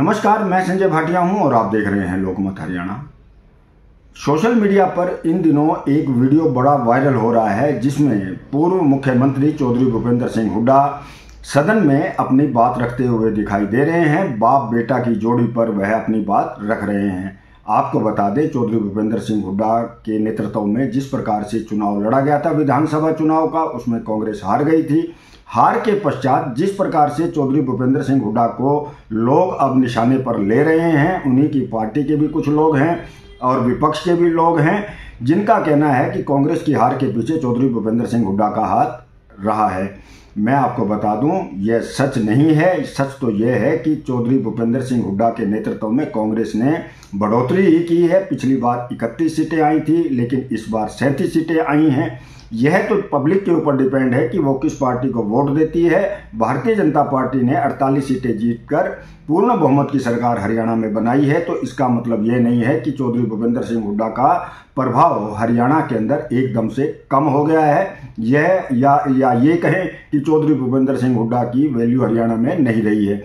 नमस्कार, मैं संजय भाटिया हूं और आप देख रहे हैं लोकमत हरियाणा। सोशल मीडिया पर इन दिनों एक वीडियो बड़ा वायरल हो रहा है जिसमें पूर्व मुख्यमंत्री चौधरी भूपेंद्र सिंह हुड्डा सदन में अपनी बात रखते हुए दिखाई दे रहे हैं। बाप बेटा की जोड़ी पर वह अपनी बात रख रहे हैं। आपको बता दें, चौधरी भूपेंद्र सिंह हुड्डा के नेतृत्व में जिस प्रकार से चुनाव लड़ा गया था विधानसभा चुनाव का, उसमें कांग्रेस हार गई थी। हार के पश्चात जिस प्रकार से चौधरी भूपेंद्र सिंह हुड्डा को लोग अब निशाने पर ले रहे हैं, उन्हीं की पार्टी के भी कुछ लोग हैं और विपक्ष के भी लोग हैं जिनका कहना है कि कांग्रेस की हार के पीछे चौधरी भूपेंद्र सिंह हुड्डा का हाथ रहा है। मैं आपको बता दूं, यह सच नहीं है। सच तो यह है कि चौधरी भूपेंद्र सिंह हुड्डा के नेतृत्व में कांग्रेस ने बढ़ोतरी ही की है। पिछली बार 31 सीटें आई थी, लेकिन इस बार 37 सीटें आई हैं। यह तो पब्लिक के ऊपर डिपेंड है कि वो किस पार्टी को वोट देती है। भारतीय जनता पार्टी ने 48 सीटें जीतकर पूर्ण बहुमत की सरकार हरियाणा में बनाई है, तो इसका मतलब ये नहीं है कि चौधरी भूपेंद्र सिंह हुड्डा का प्रभाव हरियाणा के अंदर एकदम से कम हो गया है। यह या ये कहें कि चौधरी भूपेंद्र सिंह हुड्डा की वैल्यू हरियाणा में नहीं रही है।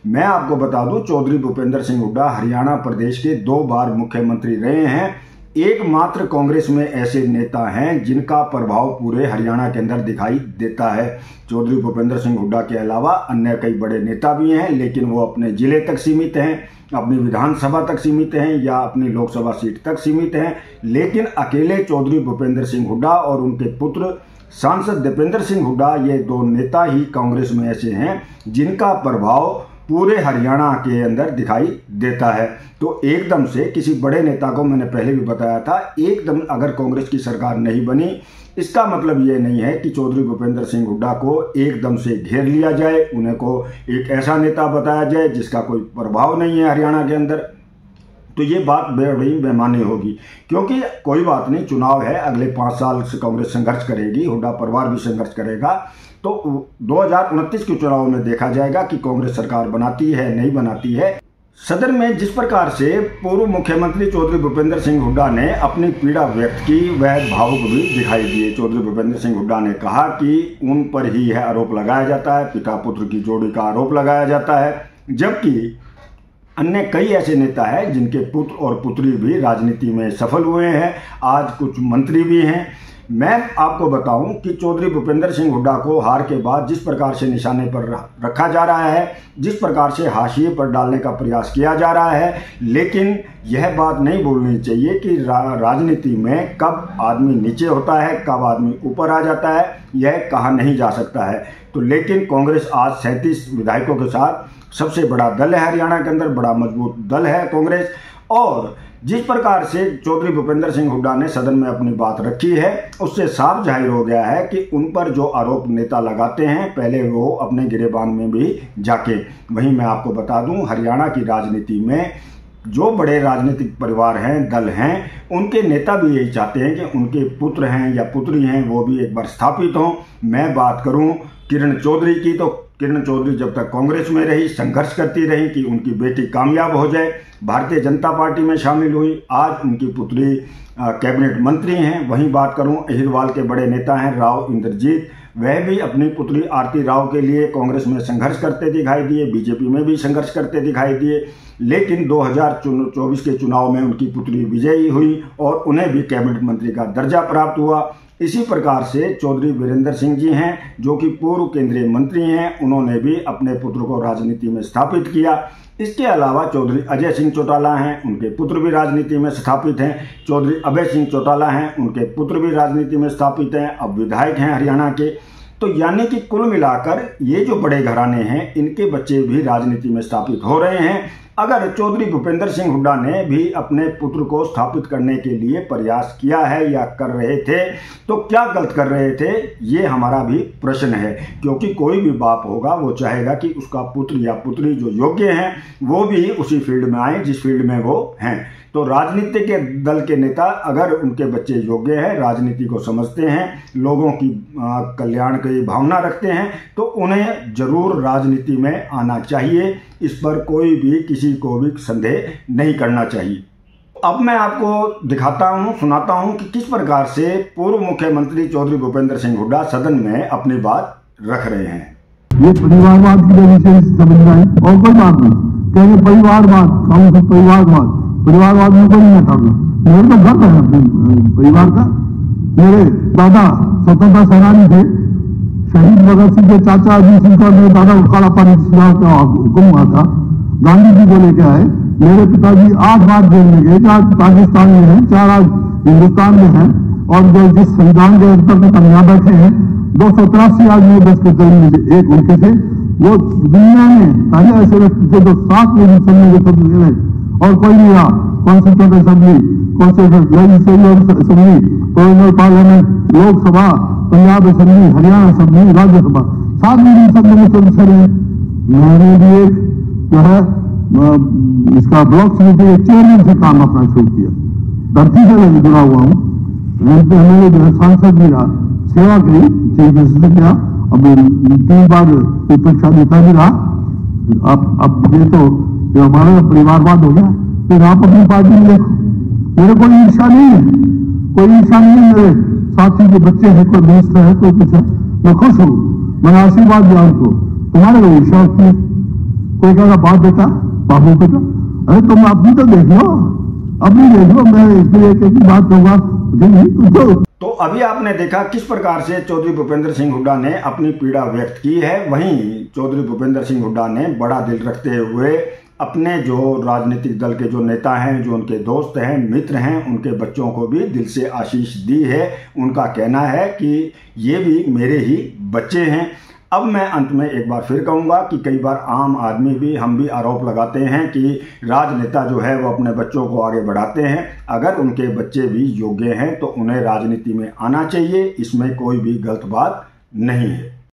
मैं आपको बता दूं, चौधरी भूपेंद्र सिंह हुड्डा हरियाणा प्रदेश के 2 बार मुख्यमंत्री रहे हैं। एकमात्र कांग्रेस में ऐसे नेता हैं जिनका प्रभाव पूरे हरियाणा के अंदर दिखाई देता है। चौधरी भूपेंद्र सिंह हुड्डा के अलावा अन्य कई बड़े नेता भी हैं, लेकिन वो अपने जिले तक सीमित हैं, अपनी विधानसभा तक सीमित हैं या अपनी लोकसभा सीट तक सीमित हैं। लेकिन अकेले चौधरी भूपेंद्र सिंह हुड्डा और उनके पुत्र सांसद दीपेंद्र सिंह हुड्डा, ये 2 नेता ही कांग्रेस में ऐसे हैं जिनका प्रभाव पूरे हरियाणा के अंदर दिखाई देता है। तो एकदम से किसी बड़े नेता को, मैंने पहले भी बताया था, एकदम अगर कांग्रेस की सरकार नहीं बनी, इसका मतलब ये नहीं है कि चौधरी भूपेंद्र सिंह हुड्डा को एकदम से घेर लिया जाए, उन्हें को एक ऐसा नेता बताया जाए जिसका कोई प्रभाव नहीं है हरियाणा के अंदर। तो ये बात बड़ी बेमानी होगी, क्योंकि कोई बात नहीं, चुनाव है, अगले 5 साल से कांग्रेस संघर्ष करेगी, हुड्डा परिवार भी संघर्ष करेगा। तो 2029 के चुनाव में देखा जाएगा कि कांग्रेस सरकार बनाती है नहीं बनाती है। सदन में जिस प्रकार से पूर्व मुख्यमंत्री चौधरी भूपेंद्र सिंह हुड्डा ने अपनी पीड़ा व्यक्त की, वह भावुक भी दिखाई दिए। चौधरी भूपेंद्र सिंह हुड्डा ने कहा कि उन पर ही यह आरोप लगाया जाता है, पिता पुत्र की जोड़ी का आरोप लगाया जाता है, जबकि अन्य कई ऐसे नेता हैं जिनके पुत्र और पुत्री भी राजनीति में सफल हुए हैं, आज कुछ मंत्री भी हैं। मैं आपको बताऊं कि चौधरी भूपेंद्र सिंह हुड्डा को हार के बाद जिस प्रकार से निशाने पर रखा जा रहा है, जिस प्रकार से हाशिए पर डालने का प्रयास किया जा रहा है, लेकिन यह बात नहीं भूलनी चाहिए कि राजनीति में कब आदमी नीचे होता है, कब आदमी ऊपर आ जाता है, यह कहा नहीं जा सकता है। तो लेकिन कांग्रेस आज 37 विधायकों के साथ सबसे बड़ा दल है हरियाणा के अंदर, बड़ा मजबूत दल है कांग्रेस। और जिस प्रकार से चौधरी भूपेंद्र सिंह हुड्डा ने सदन में अपनी बात रखी है, उससे साफ जाहिर हो गया है कि उन पर जो आरोप नेता लगाते हैं, पहले वो अपने गिरेबान में भी जाके। वहीं मैं आपको बता दूं, हरियाणा की राजनीति में जो बड़े राजनीतिक परिवार हैं, दल हैं, उनके नेता भी यही चाहते हैं कि उनके पुत्र हैं या पुत्री हैं वो भी एक बार स्थापित हों। मैं बात करूं किरण चौधरी की, तो किरण चौधरी जब तक कांग्रेस में रही, संघर्ष करती रही कि उनकी बेटी कामयाब हो जाए, भारतीय जनता पार्टी में शामिल हुई, आज उनकी पुत्री कैबिनेट मंत्री हैं। वहीं बात करूं, अहिरवाल के बड़े नेता हैं राव इंद्रजीत, वह भी अपनी पुत्री आरती राव के लिए कांग्रेस में संघर्ष करते दिखाई दिए, बीजेपी में भी संघर्ष करते दिखाई दिए। लेकिन 2024 के चुनाव में उनकी पुत्री विजयी हुई और उन्हें भी कैबिनेट मंत्री का दर्जा प्राप्त हुआ। इसी प्रकार से चौधरी वीरेंद्र सिंह जी हैं, जो कि पूर्व केंद्रीय मंत्री हैं, उन्होंने भी अपने पुत्र को राजनीति में स्थापित किया। इसके अलावा चौधरी अजय सिंह चौटाला हैं, उनके पुत्र भी राजनीति में स्थापित हैं। चौधरी अभय सिंह चौटाला हैं, उनके पुत्र भी राजनीति में स्थापित हैं, अब विधायक हैं हरियाणा के। तो यानी कि कुल मिलाकर ये जो बड़े घराने हैं, इनके बच्चे भी राजनीति में स्थापित हो रहे हैं। अगर चौधरी भूपेंद्र सिंह हुड्डा ने भी अपने पुत्र को स्थापित करने के लिए प्रयास किया है या कर रहे थे, तो क्या गलत कर रहे थे, ये हमारा भी प्रश्न है। क्योंकि कोई भी बाप होगा, वो चाहेगा कि उसका पुत्र या पुत्री जो योग्य हैं वो भी उसी फील्ड में आए जिस फील्ड में वो हैं। तो राजनीति के दल के नेता अगर उनके बच्चे योग्य हैं, राजनीति को समझते हैं, लोगों की कल्याण की भावना रखते हैं, तो उन्हें जरूर राजनीति में आना चाहिए। इस पर कोई भी किसी को भी संदेह नहीं करना चाहिए। अब मैं आपको दिखाता हूं, सुनाता हूं कि किस प्रकार से पूर्व मुख्यमंत्री चौधरी भूपेंद्र सिंह हुड्डा सदन में अपनी बात रख रहे हैं। ये परिवारवाद की वजह से समझना है और कोई बात नहीं। कहेंगे परिवारवाद, कौन सा परिवारवाद? परिवारवाद में कोई नहीं करना। मेरे तो गर्व है अपने परिवार का। मेरे दादा स्वतंत्रता सेनानी थे, शहीद भगत सिंह के चाचा अजीत सिंह का मेरे दादा को काला पानी का हुक्म हुआ था, गांधी जी को लेके आए। मेरे पिताजी 8 बार जेल में गए, 4 पाकिस्तान में हैं, 4 आज हिंदुस्तान में हैं, और जो जिस संविधान के अंतर में कमियां बैठे हैं 283 आदमी देश के करीब में से एक उनके थे। वो दुनिया में पहले ऐसे व्यक्ति थे जो 7 लोग सुनने के शब्द मिले और कोई नहीं रहा। Constituent assembly, legislative assembly, provisional parliament, Lok Sabha, Punjab assembly, Haryana assembly, Rajya Sabha, 7 लोग सब लोग खड़े हैं। मैंने भी एक जो है इसका ब्लॉक समिति के चेयरमैन से काम अपना शुरू किया। धरती से जुड़ा हुआ हूँ, एमएलए जो है, सांसद भी रहा, सेवा की चीफ मिनिस्टर किया, अब 3 बार परीक्षा देता भी रहा। अब ये तो हमारा परिवारवाद हो गया। फिर आप अपनी पार्टी में देखो, मेरे कोई ईर्षा नहीं है, कोई ईर्षा नहीं है। मेरे साथी के बच्चे हैं, कोई मिनिस्टर है, कोई कुछ है, मैं खुश हूँ, मैं आशीर्वाद दिया उनको। तुम्हारे को ईर्षा होती है? कोई कहेगा बाप बेटा, बाबू बेटा, अरे तुम अपनी तो देख लो, अपनी देख लो। मैं इसलिए एक बात कहूँगा, तो अभी आपने देखा किस प्रकार से चौधरी भूपेंद्र सिंह हुड्डा ने अपनी पीड़ा व्यक्त की है। वहीं चौधरी भूपेंद्र सिंह हुड्डा ने बड़ा दिल रखते हुए अपने जो राजनीतिक दल के जो नेता हैं, जो उनके दोस्त हैं, मित्र हैं, उनके बच्चों को भी दिल से आशीष दी है। उनका कहना है कि ये भी मेरे ही बच्चे हैं। अब मैं अंत में एक बार फिर कहूँगा कि कई बार आम आदमी भी, हम भी आरोप लगाते हैं कि राजनेता जो है वो अपने बच्चों को आगे बढ़ाते हैं। अगर उनके बच्चे भी योग्य हैं तो उन्हें राजनीति में आना चाहिए, इसमें कोई भी गलत बात नहीं है।